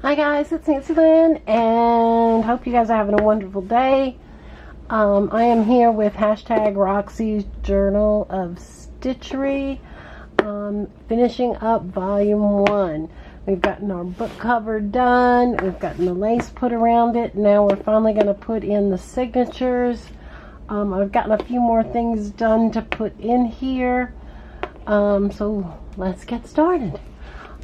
Hi guys, it's Nancy Lynn, and hope you guys are having a wonderful day. I am here with hashtag Roxysjournalofstitchery, finishing up volume 1. We've gotten our book cover done, we've gotten the lace put around it. Now we're finally going to put in the signatures. I've gotten a few more things done to put in here, so let's get started.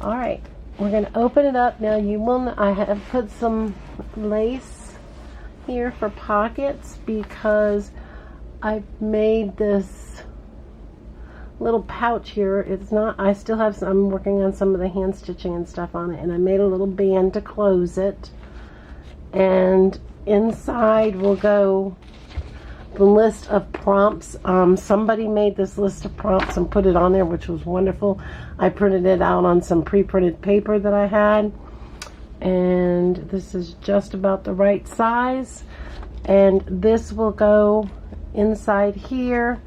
Alright. We're going to open it up. Now I have put some lace here for pockets because I've made this little pouch here. I still have some, I'm working on some of the hand stitching and stuff on it, and I made a little band to close it. And inside will go the list of prompts. Somebody made this list of prompts and put it on there, which was wonderful. I printed it out on some pre-printed paper that I had, and this is just about the right size, and this will go inside here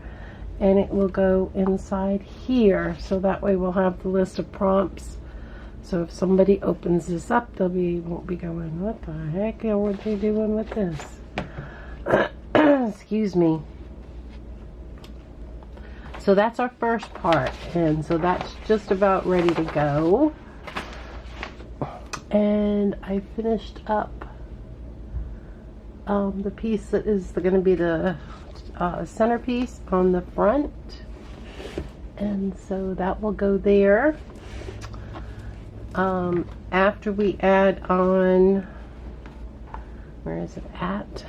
and it will go inside here, so that way we'll have the list of prompts. So if somebody opens this up, won't be going, what the heck are they doing with this? Excuse me. So that's our first part, and so that's just about ready to go. And I finished up the piece that is going to be the centerpiece on the front, and so that will go there. After we add on, where is it at?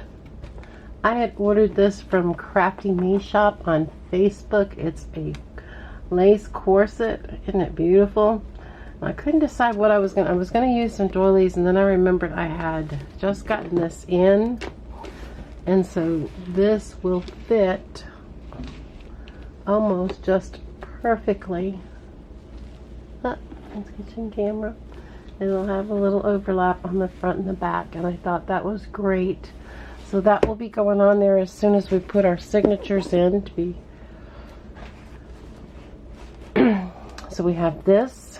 I had ordered this from Crafty Me Shop on Facebook. It's a lace corset. Isn't it beautiful? I couldn't decide what I was going to use some doilies, and then I remembered I had just gotten this in, and so this will fit almost just perfectly. It's kitchen camera. It'll have a little overlap on the front and the back, and I thought that was great. So that will be going on there as soon as we put our signatures in. So we have this.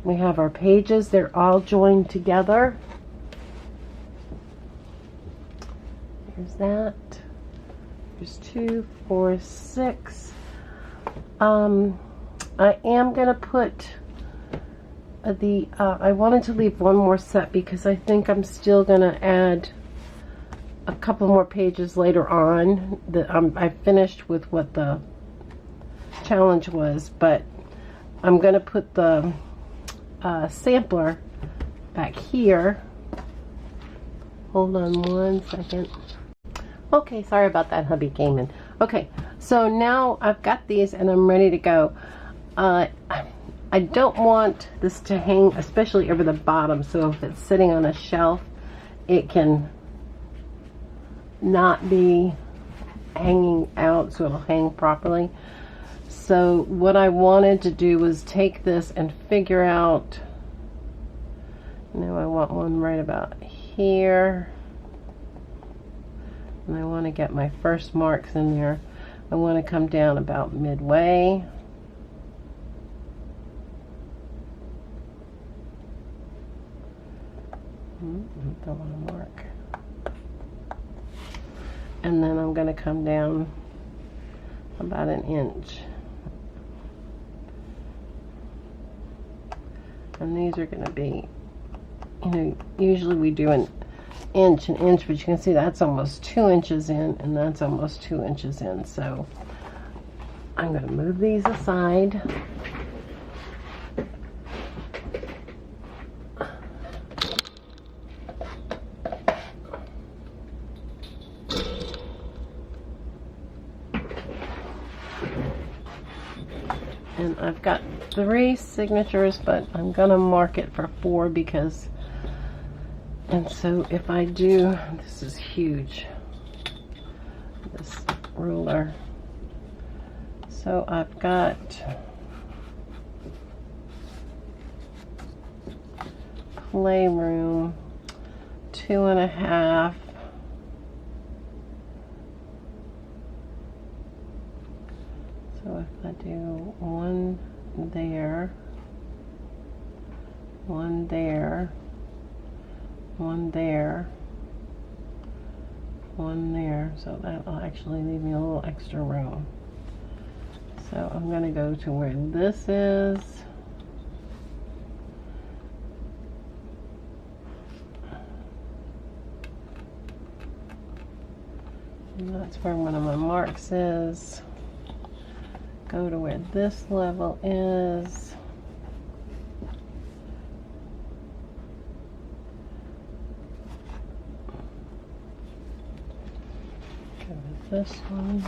We have our pages. They're all joined together. There's that. There's 2, 4, 6. I am going to put I wanted to leave one more set because I think I'm still going to add a couple more pages later on. I finished with what the challenge was, but I'm going to put the sampler back here. Hold on one second. Okay, sorry about that, hubby came in. Okay, so now I've got these and I'm ready to go. I don't want this to hang, especially over the bottom, so if it's sitting on a shelf, it can not be hanging out, so it'll hang properly. So what I wanted to do was take this and figure out, I want one right about here, and I want to get my first marks in there. I want to come down about midway. Don't want to mark. And then I'm going to come down about an inch. And these are going to be, usually we do an inch, but you can see that's almost 2 inches in, and that's almost 2 inches in. So I'm going to move these aside. And I've got 3 signatures, but I'm gonna mark it for 4 because, and so if I do, this is huge, this ruler. So I've got playroom 2.5. So if I do one there, one there, one there, one there. So that'll actually leave me a little extra room. So I'm going to go to where this is. And that's where one of my marks is. Go to where this level is. Go to this one.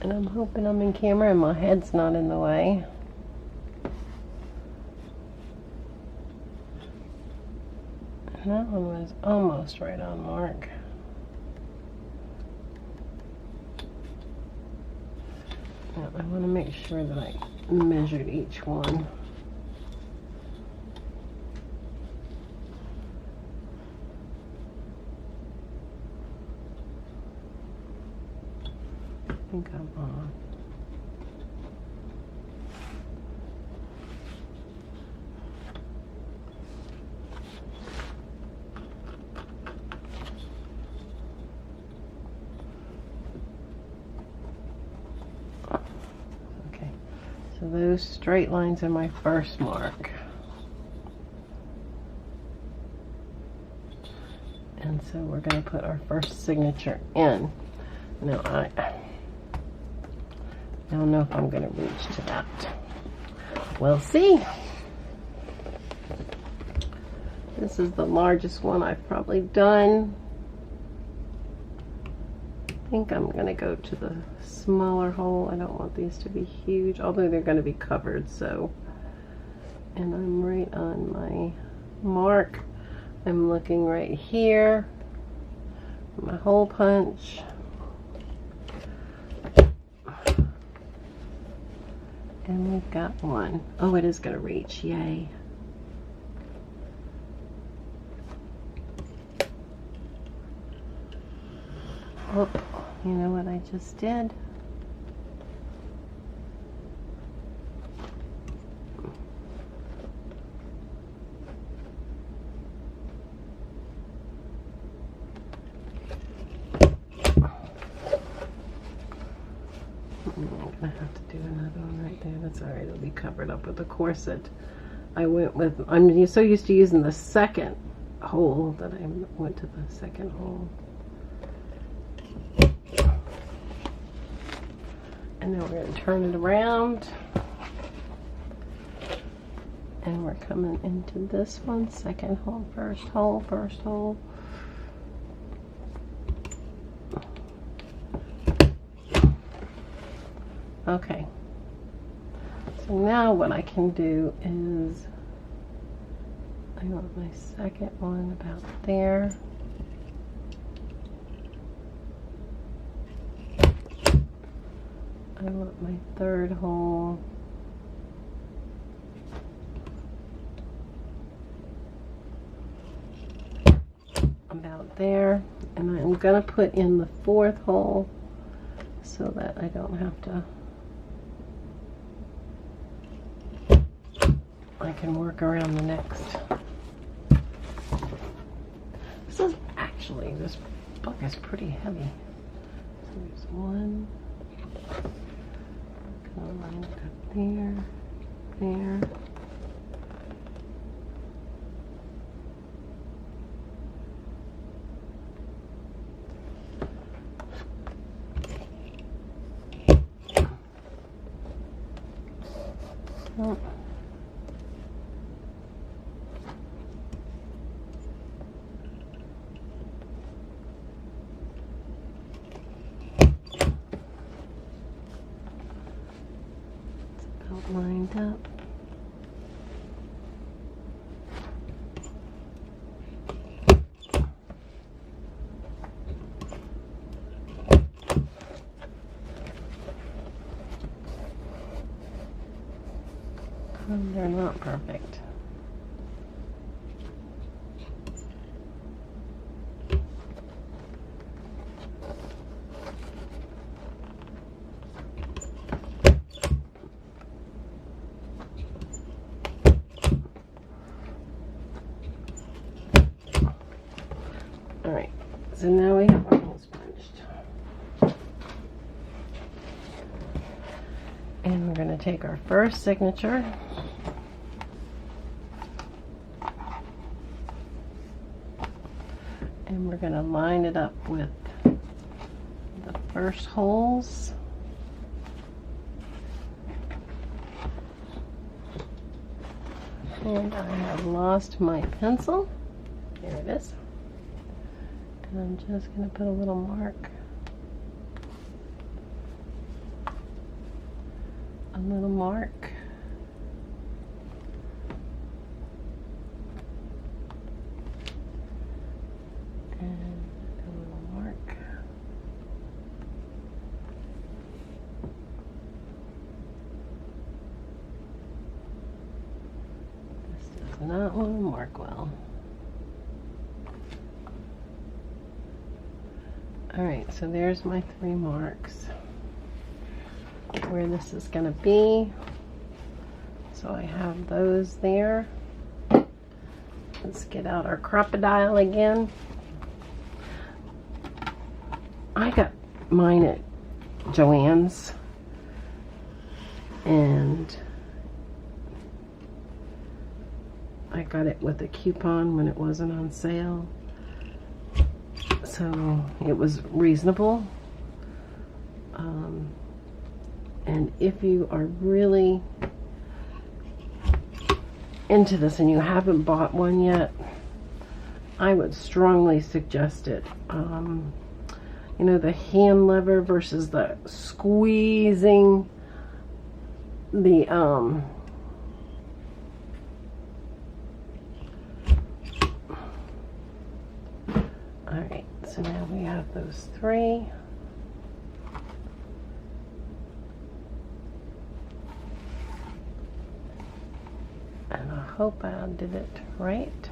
And I'm hoping I'm in camera and my head's not in the way. And that one was almost right on mark. Now I want to make sure that I measured each one. I think I'm on. Okay, so those straight lines are my first mark. And so we're going to put our first signature in. Now I don't know if I'm going to reach to that. We'll see. This is the largest one I've probably done. I think I'm going to go to the smaller hole. I don't want these to be huge, although they're going to be covered, so. And I'm right on my mark. I'm looking right here. My hole punch. And we've got one. Oh, it is going to reach. Yay. Oh, you know what I just did? I'm gonna have to do another one right there. That's all right. It'll be covered up with the corset. I went with, I'm so used to using the second hole that I went to the second hole. And then we're going to turn it around. And we're coming into this one. Second hole, first hole, first hole. Okay. So now what I can do is, I want my second one about there. I want my third hole about there, and I'm gonna put in the fourth hole so that I don't have to, I can work around the next. This is actually, this book is pretty heavy. So there's one. Line it up there, there. Oh. Lined up. They're not perfect. So now we have our hole sponged. And we're going to take our first signature. And we're going to line it up with the first holes. And I have lost my pencil. Here it is. And I'm just going to put a little mark. A little mark. And a little mark. This does not want to mark well. Alright, so there's my 3 marks where this is going to be. So I have those there. Let's get out our crocodile again. I got mine at Joann's, and I got it with a coupon when it wasn't on sale. So it was reasonable. And if you are really into this and you haven't bought one yet, I would strongly suggest it. You know, the hand lever versus the squeezing the alright, so now we have those 3. And I hope I did it right.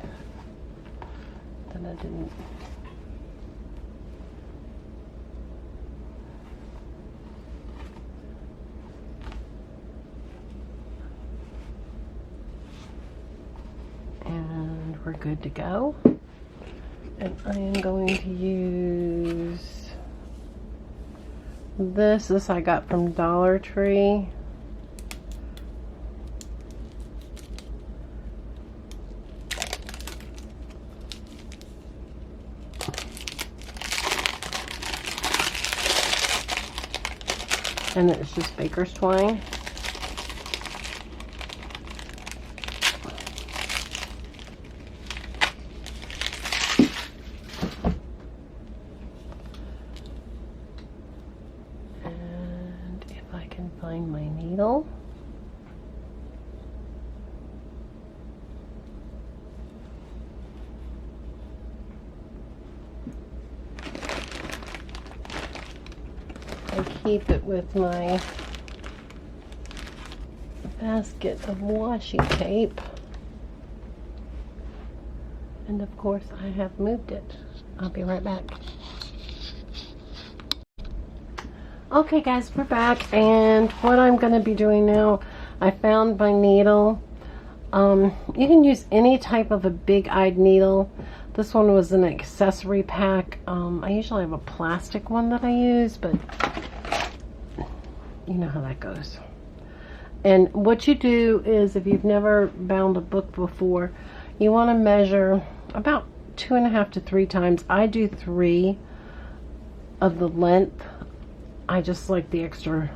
That I didn't. And we're good to go. And I am going to use this I got from Dollar Tree. And it's just baker's twine. And if I can find my needle. I keep it with my basket of washi tape, and of course I have moved it. I'll be right back. Okay guys, we're back, and what I'm going to be doing now, I found my needle. You can use any type of a big-eyed needle. This one was an accessory pack. I usually have a plastic one that I use, but you know how that goes. And what you do is, if you've never bound a book before, you want to measure about 2.5 to 3 times. I do 3 of the length. I just like the extra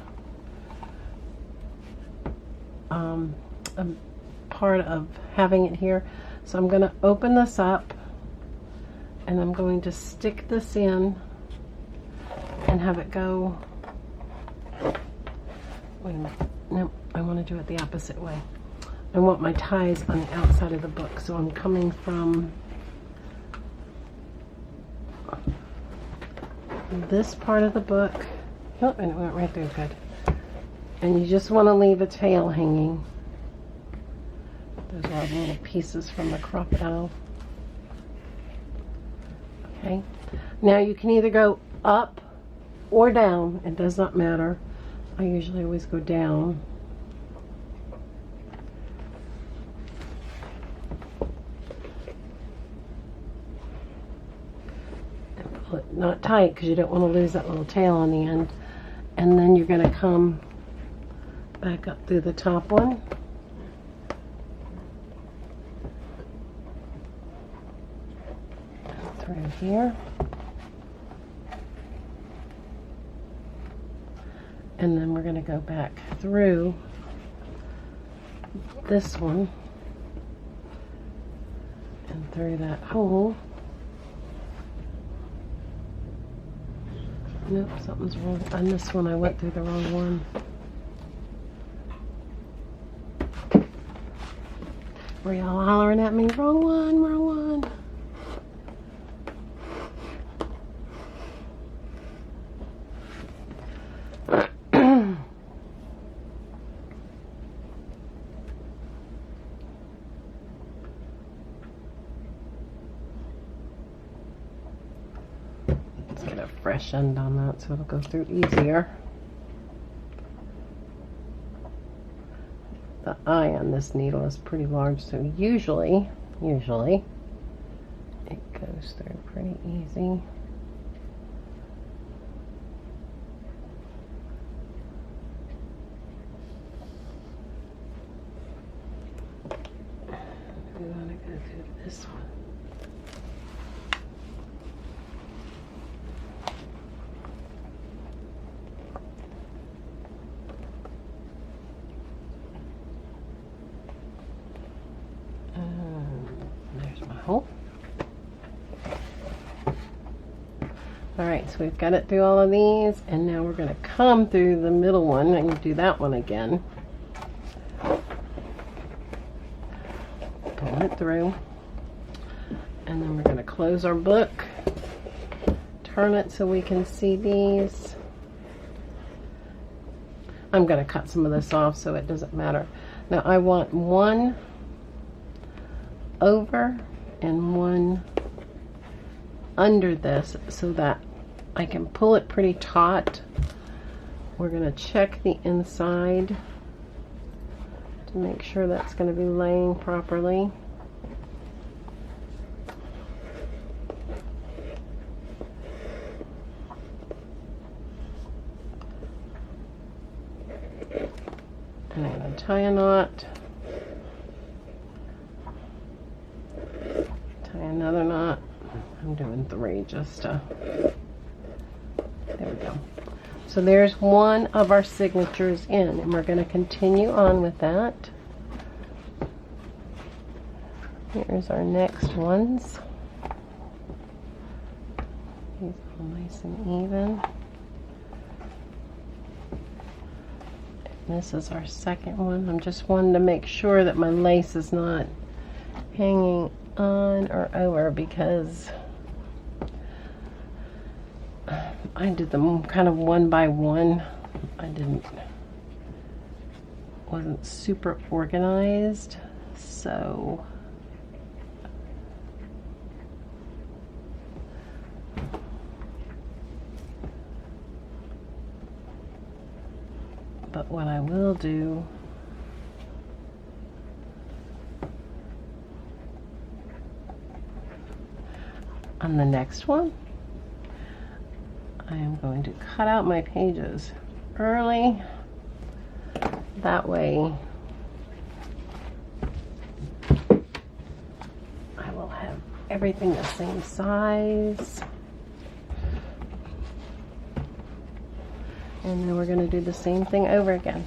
part of having it here. So I'm going to open this up, and I'm going to stick this in and have it go. Wait a minute. No, I want to do it the opposite way. I want my ties on the outside of the book. So I'm coming from this part of the book. Oh, and it went right through. Good. And you just want to leave a tail hanging. Those are little pieces from the crocodile. Okay. Now you can either go up or down. It does not matter. I usually always go down. And not tight because you don't want to lose that little tail on the end. And then you're going to come back up through the top one. Through here. And then we're going to go back through this one and through that hole. Nope, something's wrong. On this one I went through the wrong one. Were y'all hollering at me? Wrong one, wrong one. Fresh end on that so it'll go through easier. The eye on this needle is pretty large, so usually it goes through pretty easy. We want to go through this one. Alright, so we've got it through all of these, and now we're going to come through the middle one and do that one again. Pull it through, and then we're going to close our book, turn it so we can see these. I'm going to cut some of this off so it doesn't matter. Now I want one over and one under this so that I can pull it pretty taut. We're going to check the inside to make sure that's going to be laying properly. And I'm going to tie a knot, tie another knot. I'm doing 3 just to, there we go. So there's one of our signatures in, and we're going to continue on with that. Here's our next ones. These all nice and even. And this is our second one. I'm just wanting to make sure that my lace is not hanging on or over, because I did them kind of one by one. Wasn't super organized, so but what I will do on the next one, I am going to cut out my pages early. That way I will have everything the same size. And then we're going to do the same thing over again.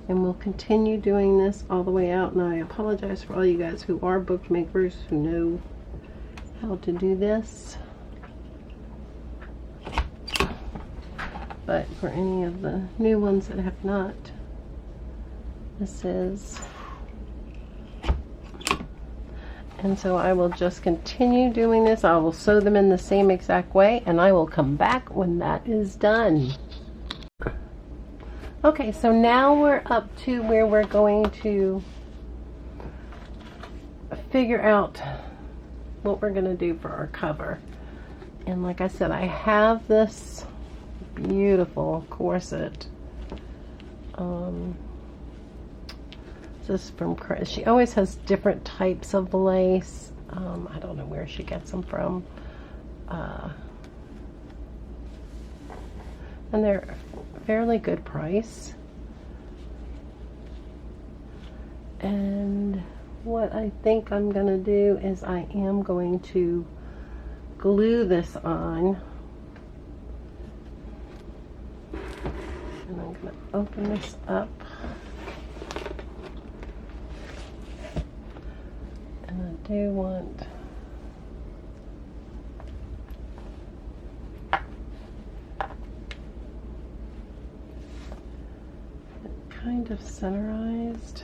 And we'll continue doing this all the way out. And I apologize for all you guys who are bookmakers who know how to do this. But for any of the new ones that have not, this is. And so I will just continue doing this. I will sew them in the same exact way, and I will come back when that is done. Okay, so now we're up to where we're going to figure out what we're going to do for our cover. And like I said, I have this beautiful corset. This is from Chris. She always has different types of lace. I don't know where she gets them from. and they're fairly good price. And what I think I'm gonna do is I am going to glue this on, and I'm gonna open this up, and I do want it kind of centerized.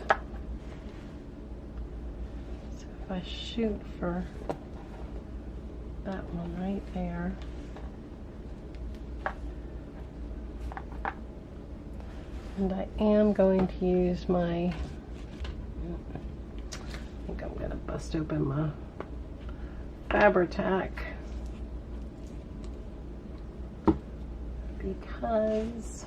So if I shoot for that one right there, and I am going to use my, I think I'm going to bust open my Fabri-Tac, because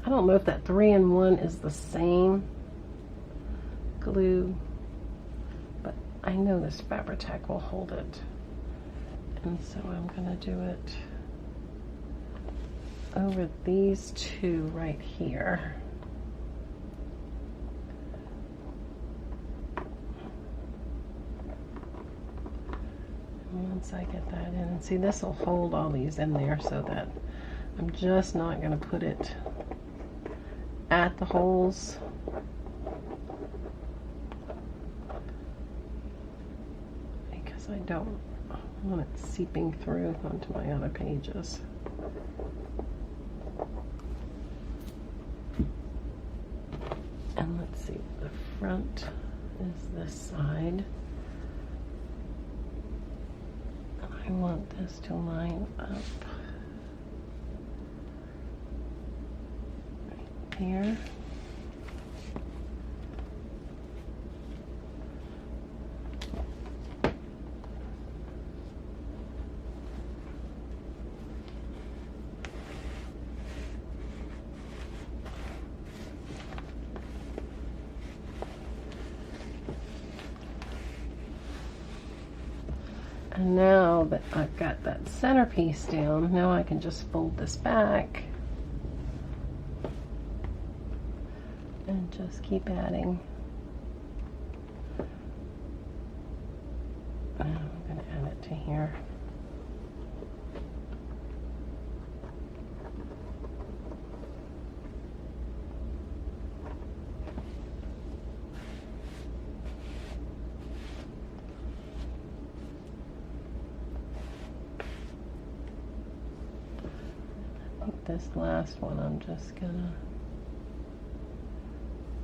I don't know if that 3-in-1 is the same glue, but I know this Fabri-Tac will hold it, and so I'm going to do it over these two right here. And once I get that in, and see, this will hold all these in there, so that I'm just not going to put it at the holes. Because I don't want it seeping through onto my other pages. And let's see, the front is this side. And I want this to line up right here. And now that I've got that centerpiece down, now I can just fold this back and just keep adding. Now I'm going to add it to here. This last one, I'm just gonna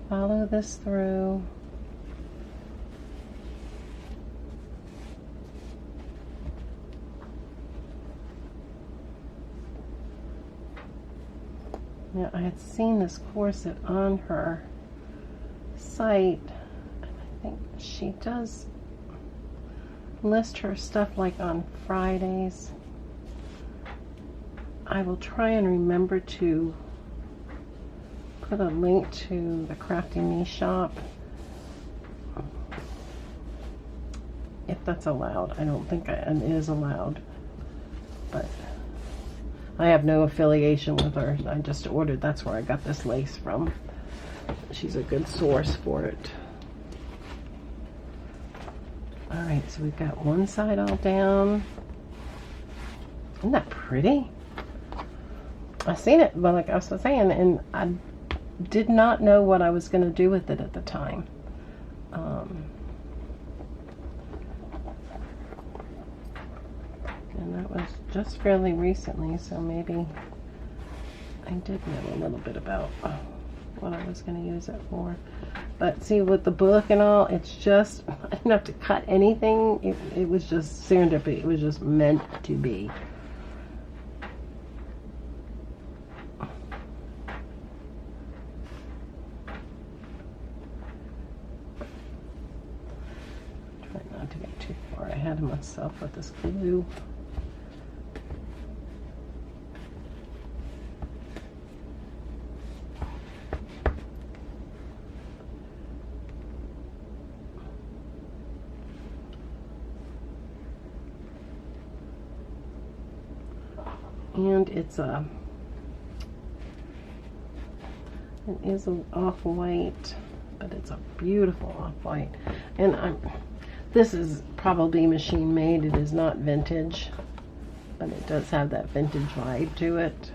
follow this through. Now, I had seen this corset on her site, and I think she does list her stuff like on Fridays. I will try and remember to put a link to the Crafty Me shop, if that's allowed. I don't think it is allowed, but I have no affiliation with her. I just ordered, that's where I got this lace from. She's a good source for it. Alright, so we've got one side all down. Isn't that pretty? I seen it, but like I was saying, and I did not know what I was going to do with it at the time. And that was just fairly recently, so maybe I did know a little bit about what I was going to use it for. But see, with the book and all, it's just, I didn't have to cut anything. It was just serendipity. It was just meant to be. Ahead of myself with this glue. And it is an off-white, but it's a beautiful off-white. And this is probably machine made. It is not vintage, but it does have that vintage vibe to it.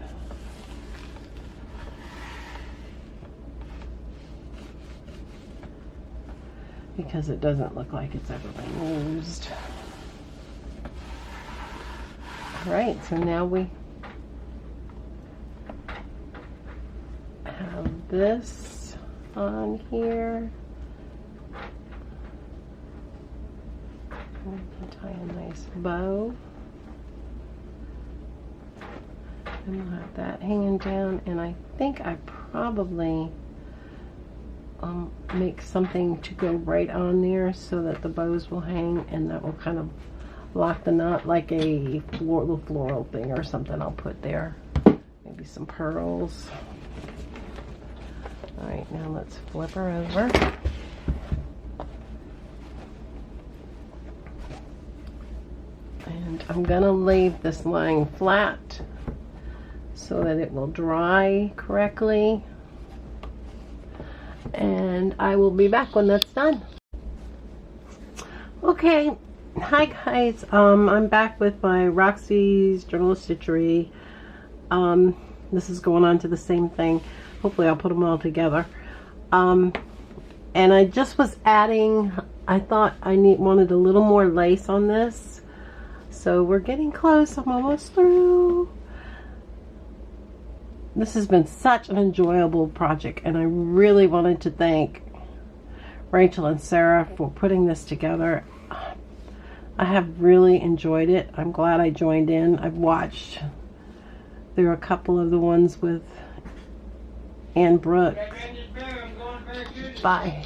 Because it doesn't look like it's ever been used. Alright, so now we have this on here. We can tie a nice bow. And we'll have that hanging down, and I think I probably make something to go right on there so that the bows will hang, and that will kind of lock the knot, like a little floral thing or something I'll put there. Maybe some pearls. Alright, now let's flip her over. And I'm going to leave this lying flat so that it will dry correctly. And I will be back when that's done. Okay, hi guys. I'm back with my Roxysjournalofstitchery. This is going on to the same thing. Hopefully I'll put them all together. And I just was adding, I thought I wanted a little more lace on this. So we're getting close. I'm almost through. This has been such an enjoyable project, and I really wanted to thank Rachel and Sarah for putting this together. I have really enjoyed it. I'm glad I joined in. I've watched. There are a couple of the ones with Ann Brooks. Bye.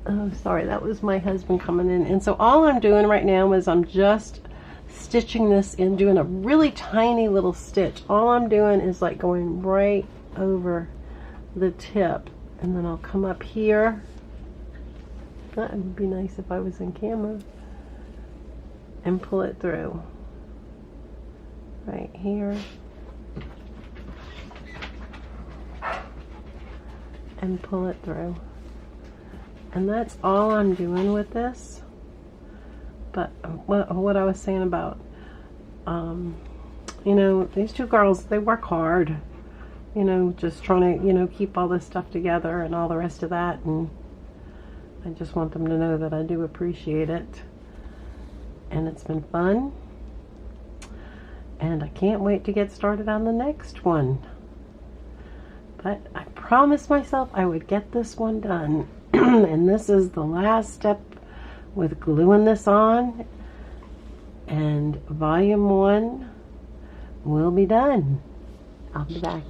Oh, sorry, that was my husband coming in. And so all I'm doing right now is I'm just stitching this in, doing a really tiny little stitch. All I'm doing is like going right over the tip, and then I'll come up here. That would be nice if I was in camera. And pull it through. Right here. And pull it through. And that's all I'm doing with this. But what I was saying about, you know, these two girls, they work hard, you know, just trying to, you know, keep all this stuff together and all the rest of that. And I just want them to know that I do appreciate it. And it's been fun. And I can't wait to get started on the next one. But I promised myself I would get this one done. And this is the last step with gluing this on, and volume 1 will be done. I'll be back.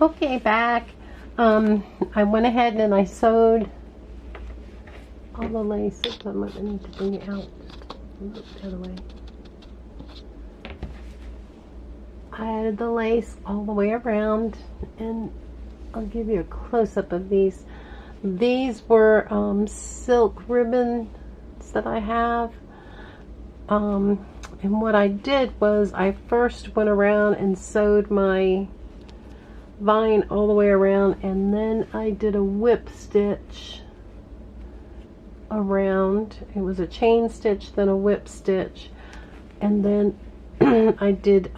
Okay, back. I went ahead and I sewed all the laces. I might need to bring it out just the other way. I added the lace all the way around, and I'll give you a close-up of these. These were silk ribbons that I have. And what I did was I first went around and sewed my vine all the way around, and then I did a whip stitch around. It was a chain stitch, then a whip stitch, and then I did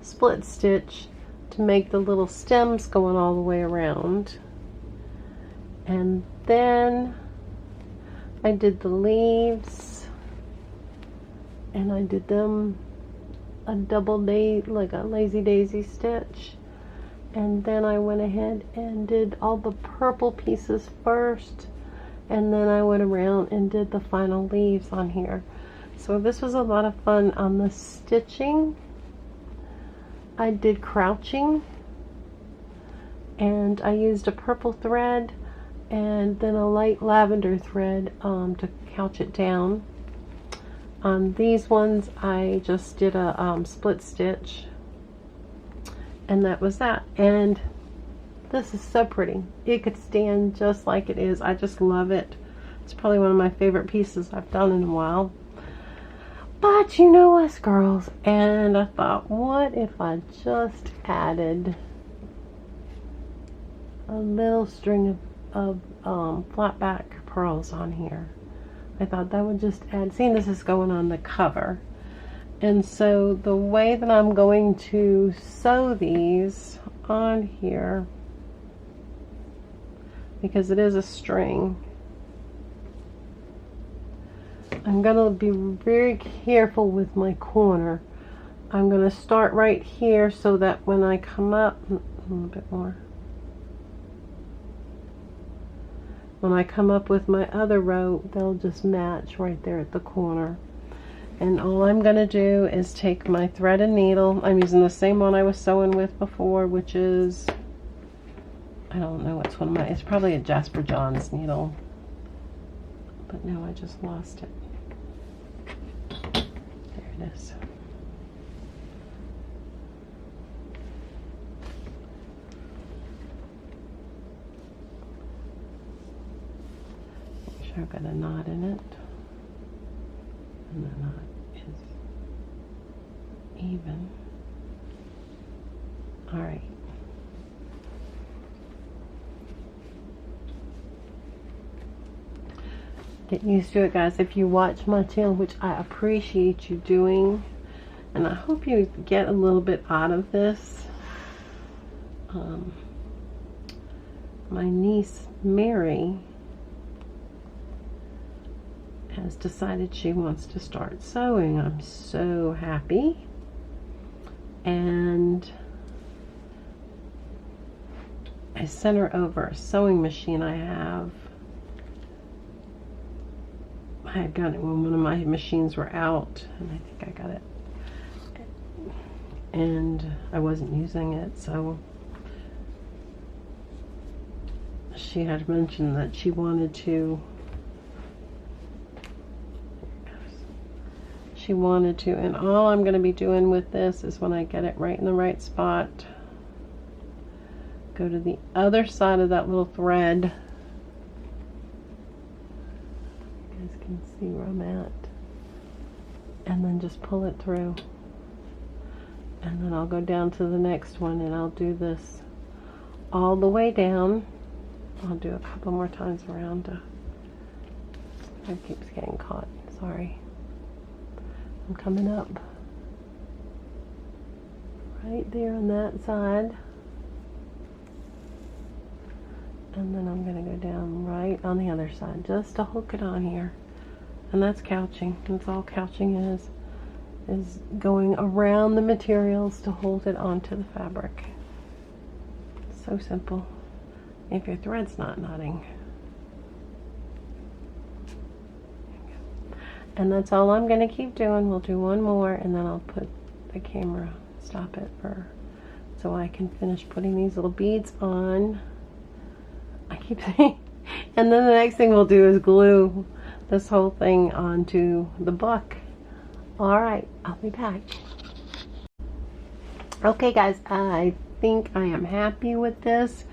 split stitch to make the little stems going all the way around. And then I did the leaves, and I did them a double day, like a lazy daisy stitch. And then I went ahead and did all the purple pieces first, and then I went around and did the final leaves on here. So this was a lot of fun on the stitching. I did crouching, and I used a purple thread and then a light lavender thread to couch it down. On these ones I just did a split stitch, and that was that. And this is so pretty. It could stand just like it is. I just love it. It's probably one of my favorite pieces I've done in a while. But you know us girls, and I thought, what if I just added a little string of flat back pearls on here. I thought that would just add, seeing this is going on the cover. And so the way that I'm going to sew these on here, because it is a string, I'm going to be very careful with my corner. I'm going to start right here so that when I come up, a little bit more. When I come up with my other row, they'll just match right there at the corner. And all I'm going to do is take my thread and needle. I'm using the same one I was sewing with before, which is, I don't know, it's one of my, it's probably a Jasper Johns needle. But no, I just lost it. There it is. Make sure I've got a knot in it. And the knot is even. All right. Get used to it, guys. If you watch my channel, which I appreciate you doing, and I hope you get a little bit out of this. My niece Mary has decided she wants to start sewing. I'm so happy. And I sent her over a sewing machine I have. I had got it when one of my machines were out, and I think I got it, and I wasn't using it, so she had mentioned that she wanted to, and all I'm going to be doing with this is when I get it right in the right spot, go to the other side of that little thread. Can see where I'm at, and then just pull it through, and then I'll go down to the next one, and I'll do this all the way down. I'll do a couple more times around. It keeps getting caught, sorry. I'm coming up right there on that side, and then I'm going to go down right on the other side just to hook it on here. And that's couching. That's all couching is going around the materials to hold it onto the fabric. So simple. If your thread's not knotting. And that's all I'm going to keep doing. We'll do one more, and then I'll put the camera, stop it for so I can finish putting these little beads on. I keep saying, and then the next thing we'll do is glue this whole thing onto the book. All right, I'll be back. Okay guys, I think I am happy with this.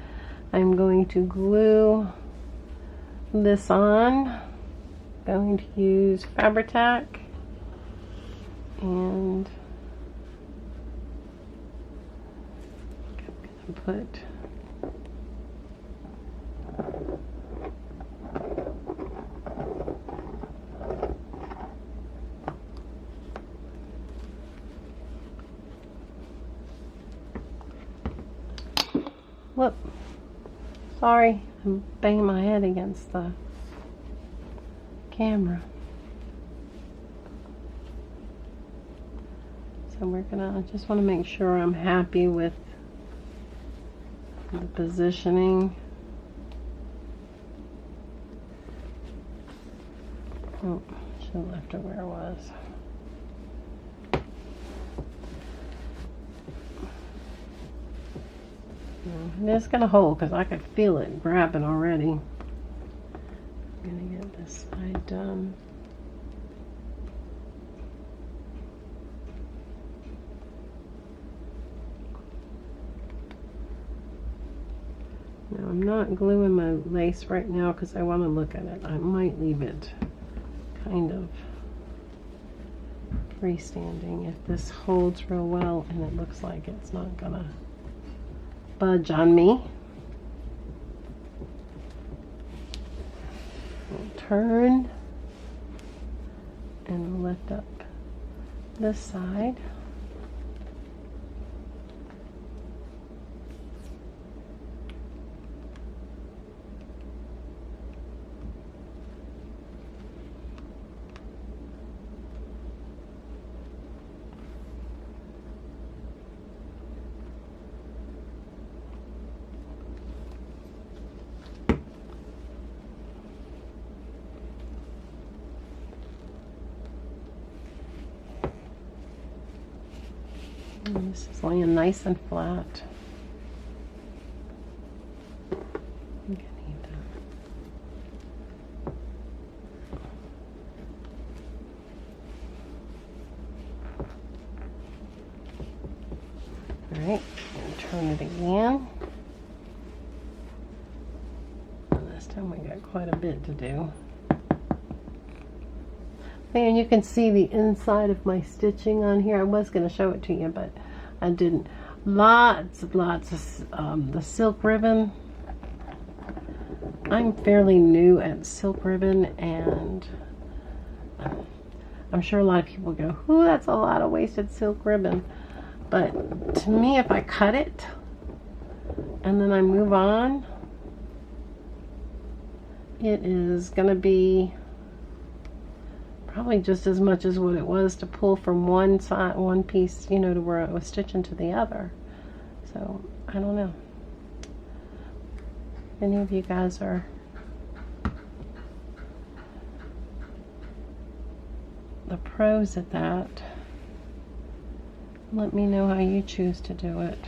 I'm going to glue this on. I'm going to use Fabri-Tac, and I'm going to put whoop, sorry, I'm banging my head against the camera. So we're gonna, I just want to make sure I'm happy with the positioning. Oh, should have left it where it was. It's gonna hold because I could feel it grabbing already. I'm gonna get this side done. Now I'm not gluing my lace right now because I want to look at it. I might leave it kind of freestanding if this holds real well, and it looks like it's not gonna budge on me. We'll turn and we'll lift up this side. And this is laying nice and flat. I think I need that. Alright, and turn it again. And this time we got quite a bit to do. And you can see the inside of my stitching on here. I was going to show it to you, but I didn't. Lots of the silk ribbon. I'm fairly new at silk ribbon, and I'm sure a lot of people go, ooh, that's a lot of wasted silk ribbon. But to me, if I cut it and then I move on, it is going to be probably just as much as what it was to pull from one side, one piece, you know, to where I was stitching to the other. So I don't know. If any of you guys are the pros at that, let me know how you choose to do it.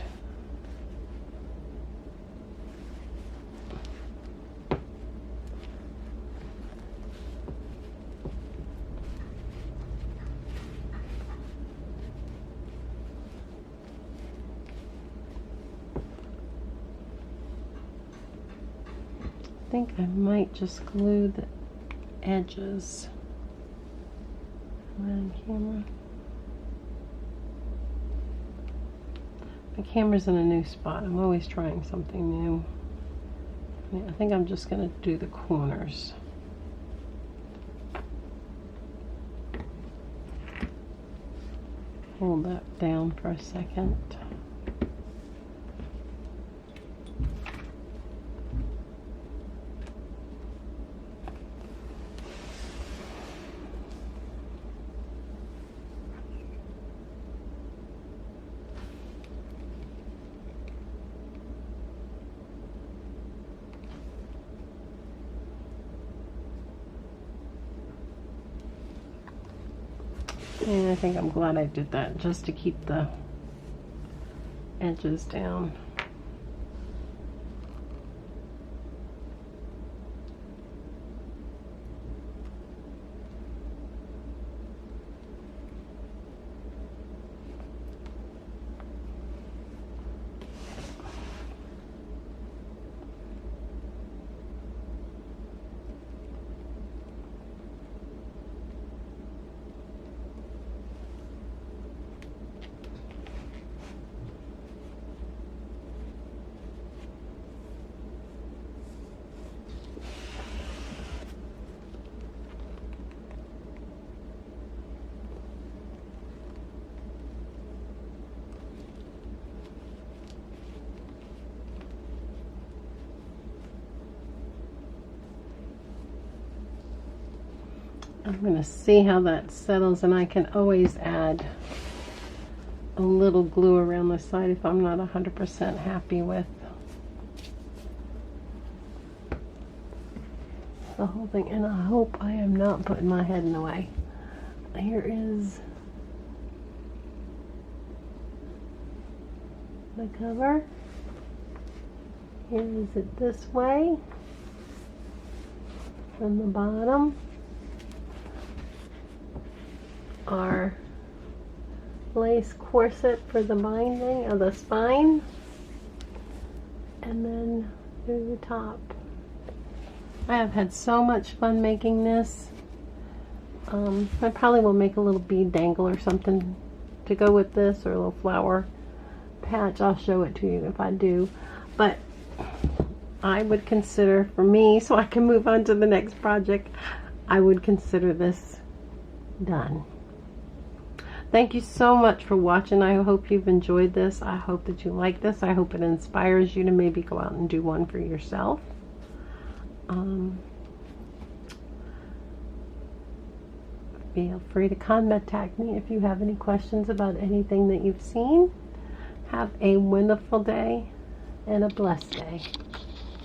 I think I might just glue the edges. On camera. My camera's in a new spot. I'm always trying something new. I think I'm just going to do the corners. Hold that down for a second. And I think I'm glad I did that, just to keep the edges down. I'm going to see how that settles, and I can always add a little glue around the side if I'm not 100% happy with the whole thing. And I hope I am not putting my head in the way. Here is the cover. Here is it this way from the bottom. Our lace corset for the binding of the spine, and then through the top. I have had so much fun making this. I probably will make a little bead dangle or something to go with this, or a little flower patch. I'll show it to you if I do, but I would consider, for me, so I can move on to the next project, I would consider this done. Thank you so much for watching. I hope you've enjoyed this. I hope that you like this. I hope it inspires you to maybe go out and do one for yourself. Feel free to contact me if you have any questions about anything that you've seen. Have a wonderful day and a blessed day.